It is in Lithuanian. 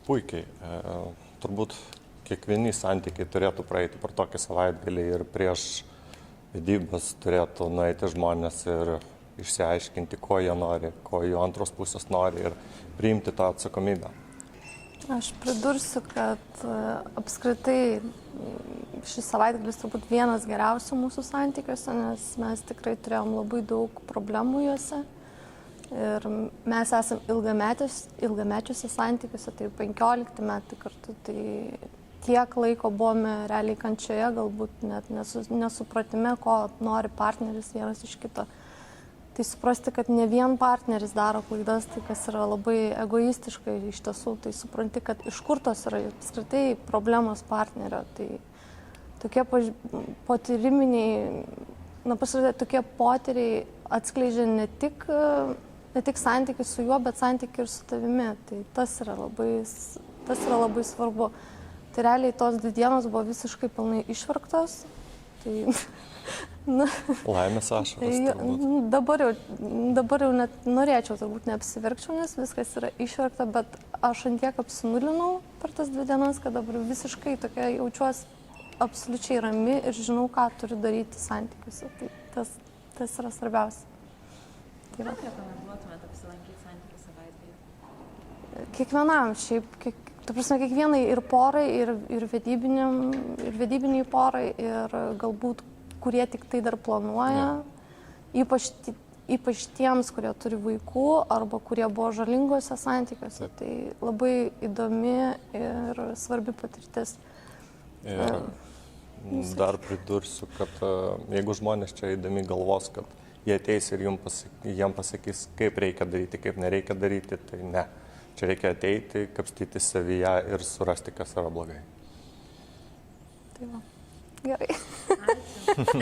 Puikiai. Turbūt kiekvieni santykiai turėtų praeiti per tokį savaitgalį ir prieš vedybas turėtų nueiti žmonės ir išsiaiškinti, ko jie nori, ko jų antros pusės nori ir priimti tą atsakomybę. Aš pridursiu, kad apskritai šis savaitgalis turbūt vienas geriausių mūsų santykiuose, nes mes tikrai turėjom labai daug problemų juose. Ir mes esam ilgamečiuose santykiuose, tai 15 metai kartu, tai tiek laiko buvome realiai kančioje, galbūt net nesupratime, ko nori partneris vienas iš kito. Tai suprasti, kad ne vien partneris daro klaidas, tai kas yra labai egoistiškai iš tiesų, tai supranti, kad iš kur tos yra apskritai problemos partnerio. Tai tokie patyriminiai, tokie potyriai atskleidžia ne tik santykių su juo, bet santykių ir su tavimi. Tai tas yra labai svarbu. Tai realiai tos 2 dienos buvo visiškai pilnai išvargtos. Tai, Laimės ašaros. Dabar jau net norėčiau, turbūt neapsiverkčiau, nes viskas yra išverkta, bet aš antiek apsinulinau per tas 2 dienas, kad dabar visiškai tokia jaučiuosi absoliučiai rami ir žinau, ką turiu daryti santykiuose. Tai tas yra svarbiausia. Ką rekomenduotumėte apsilankyti santykių savaitgalį? Kiekvienam, šiaip, ta prasme, kiekvienai ir porai, ir vedybiniai porai, ir galbūt kurie tik tai dar planuoja, ypač tiems, kurie turi vaikų arba kurie buvo žalingose santykiuose. Tai labai įdomi ir svarbi patirtis. Ir dar pridursiu, kad jeigu žmonės čia eidami galvos, kad jie ateis ir jiem pasakys, kaip reikia daryti, kaip nereikia daryti, tai ne. Čia reikia ateiti, kapstyti savyje ir surasti, kas yra blogai. Tai va. Gerai. Ačiū.